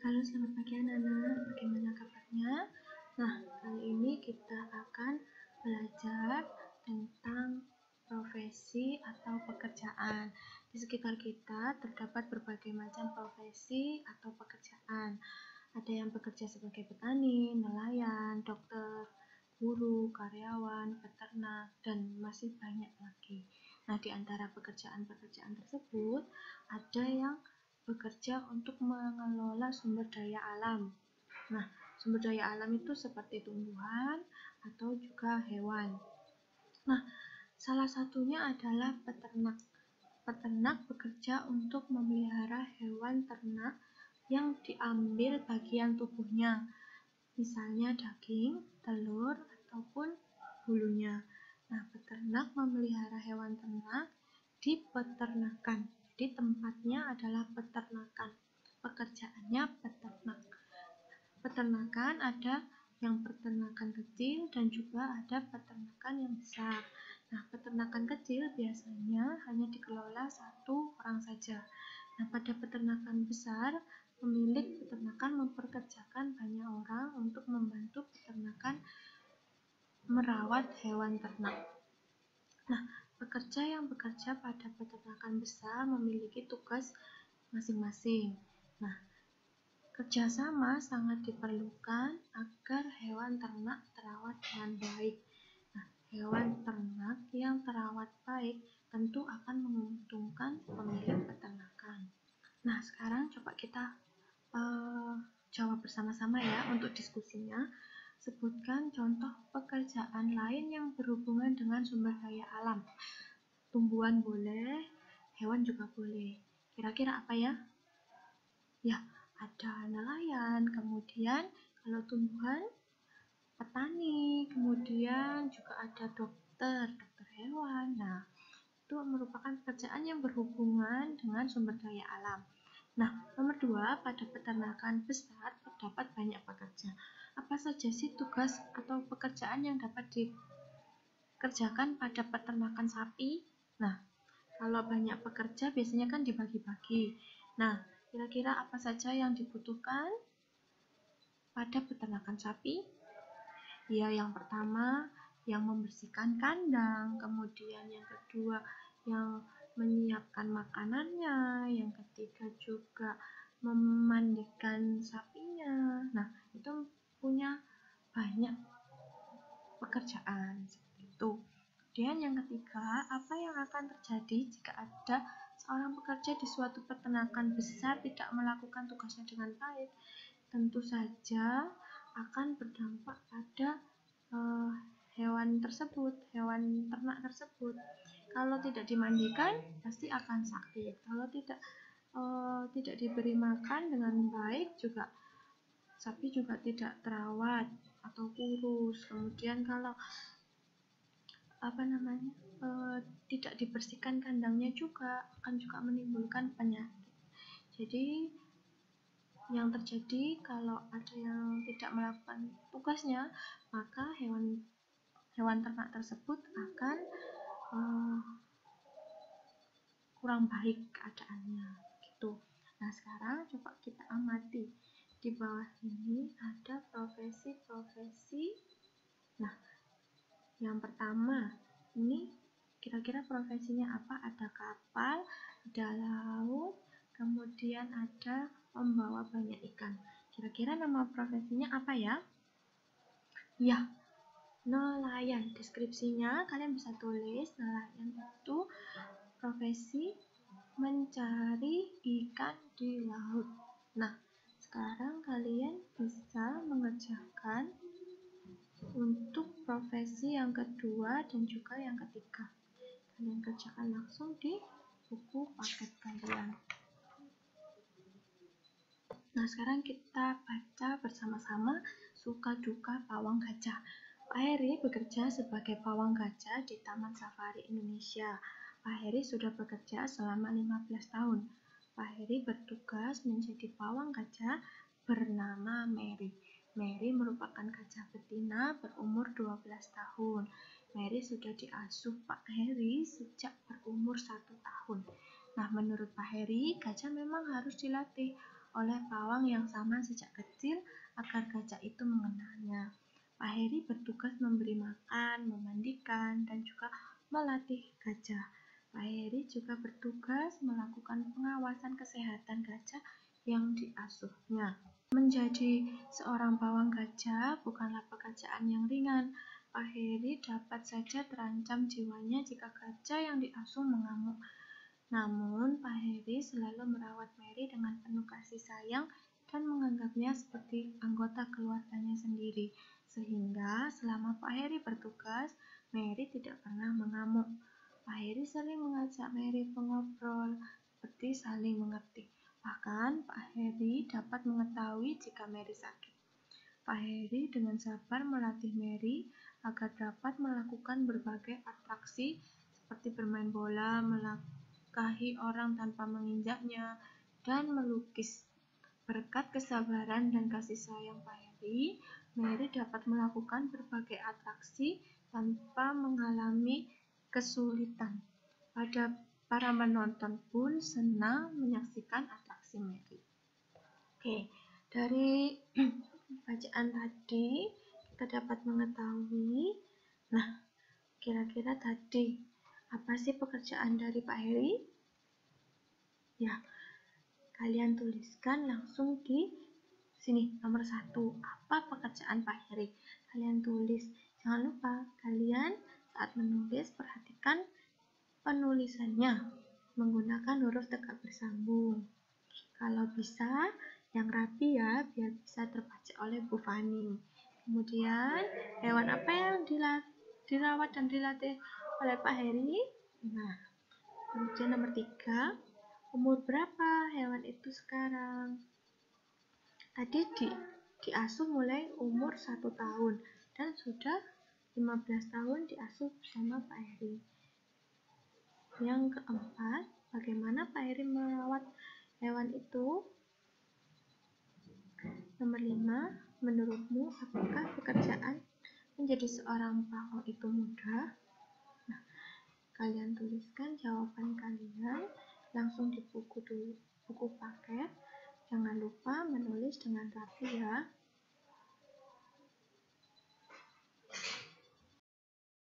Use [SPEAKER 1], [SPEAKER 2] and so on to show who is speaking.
[SPEAKER 1] Halo, selamat pagi anak-anak, bagaimana kabarnya? Nah, kali ini kita akan belajar tentang profesi atau pekerjaan. Di sekitar kita terdapat berbagai macam profesi atau pekerjaan. Ada yang bekerja sebagai petani, nelayan, dokter, guru, karyawan, peternak, dan masih banyak lagi. Nah, di antara pekerjaan-pekerjaan tersebut, ada yang bekerja untuk mengelola sumber daya alam. Nah, sumber daya alam itu seperti tumbuhan atau juga hewan. Nah, salah satunya adalah peternak. Peternak bekerja untuk memelihara hewan ternak yang diambil bagian tubuhnya, misalnya daging, telur, ataupun bulunya. Nah, peternak memelihara hewan ternak di peternakan. Jadi tempatnya adalah peternakan. Pekerjaannya peternak. Peternakan ada yang peternakan kecil dan juga ada peternakan yang besar. Nah, peternakan kecil biasanya hanya dikelola satu orang saja. Nah, pada peternakan besar, pemilik peternakan mempekerjakan banyak orang untuk membantu peternakan merawat hewan ternak. Nah, pekerja yang bekerja pada peternakan besar memiliki tugas masing-masing. Nah, kerjasama sangat diperlukan agar hewan ternak terawat dengan baik. Nah, hewan ternak yang terawat baik tentu akan menguntungkan pemilik peternakan. Nah, sekarang coba kita jawab bersama-sama ya untuk diskusinya. Sebutkan contoh pekerjaan lain yang berhubungan dengan sumber daya alam. Tumbuhan boleh, hewan juga boleh. Kira-kira apa ya? Ya, ada nelayan, kemudian kalau tumbuhan, petani, kemudian juga ada dokter hewan. Nah, itu merupakan pekerjaan yang berhubungan dengan sumber daya alam. Nah, nomor 2, pada peternakan besar terdapat banyak pekerja. Apa saja sih tugas atau pekerjaan yang dapat dikerjakan pada peternakan sapi? Nah, kalau banyak pekerja biasanya kan dibagi-bagi. Nah, kira-kira apa saja yang dibutuhkan pada peternakan sapi? Ya, yang pertama yang membersihkan kandang, kemudian yang kedua yang menyiapkan makanannya, yang ketiga juga memandikan sapinya. Nah, itu punya banyak pekerjaan seperti itu. Kemudian yang ketiga, apa yang akan terjadi jika ada seorang pekerja di suatu peternakan besar tidak melakukan tugasnya dengan baik? Tentu saja akan berdampak pada hewan tersebut, hewan ternak tersebut. Kalau tidak dimandikan, pasti akan sakit. Kalau tidak diberi makan dengan baik, juga sapi juga tidak terawat atau kurus. Kemudian kalau tidak dibersihkan kandangnya juga akan juga menimbulkan penyakit. Jadi yang terjadi kalau ada yang tidak melakukan tugasnya, maka hewan ternak tersebut akan kurang baik keadaannya gitu. Nah, sekarang coba kita amati di bawah ini ada profesi-profesi. Nah, yang pertama ini kira-kira profesinya apa? Ada kapal, ada laut, kemudian ada membawa banyak ikan. Kira-kira nama profesinya apa ya? Ya, nelayan. Deskripsinya kalian bisa tulis. Nelayan itu profesi mencari ikan di laut. Nah, sekarang kalian bisa mengerjakan untuk profesi yang kedua dan juga yang ketiga. Kalian kerjakan langsung di buku paket kalian. Nah, sekarang kita baca bersama-sama suka duka pawang gajah. Pak Heri bekerja sebagai pawang gajah di Taman Safari Indonesia. Pak Heri sudah bekerja selama 15 tahun. Pak Heri bertugas menjadi pawang gajah bernama Mary. Mary merupakan gajah betina berumur 12 tahun. Mary sudah diasuh Pak Heri sejak berumur 1 tahun. Nah, menurut Pak Heri, gajah memang harus dilatih. oleh pawang yang sama sejak kecil agar gajah itu mengenalnya. Pak Heri bertugas memberi makan, memandikan, dan juga melatih gajah. Pak Heri juga bertugas melakukan pengawasan kesehatan gajah yang diasuhnya. Menjadi seorang pawang gajah bukanlah pekerjaan yang ringan. Pak Heri dapat saja terancam jiwanya jika gajah yang diasuh mengamuk. Namun, Pak Heri selalu merawat Mary dengan penuh kasih sayang dan menganggapnya seperti anggota keluarganya sendiri. Sehingga selama Pak Heri bertugas, Mary tidak pernah mengamuk. Pak Heri sering mengajak Mary mengobrol, seperti saling mengerti. Bahkan, Pak Heri dapat mengetahui jika Mary sakit. Pak Heri dengan sabar melatih Mary agar dapat melakukan berbagai atraksi seperti bermain bola, melangkahi orang tanpa menginjaknya, dan melukis. Berkat kesabaran dan kasih sayang Pak Heri, Mary dapat melakukan berbagai atraksi tanpa mengalami kesulitan. Para penonton pun senang menyaksikan atraksi Mary. Oke, dari bacaan tadi kita dapat mengetahui, nah kira-kira tadi apa sih pekerjaan dari Pak Heri? Ya, kalian tuliskan langsung di sini nomor 1. Apa pekerjaan Pak Heri? Kalian tulis. Jangan lupa kalian saat menulis perhatikan penulisannya menggunakan huruf tegak bersambung. Kalau bisa yang rapi ya, biar bisa terbaca oleh Bu Fani. Kemudian hewan apa yang dirawat dan dilatih oleh Pak Heri? Nah, kemudian nomor 3, umur berapa hewan itu sekarang? Tadi diasuh mulai umur 1 tahun dan sudah 15 tahun diasuh bersama Pak Heri. Yang keempat, bagaimana Pak Heri merawat hewan itu? Nomor 5, menurutmu apakah pekerjaan menjadi seorang pawang itu mudah? Nah, kalian tuliskan jawaban kalian langsung di buku paket. Jangan lupa menulis dengan rapi ya.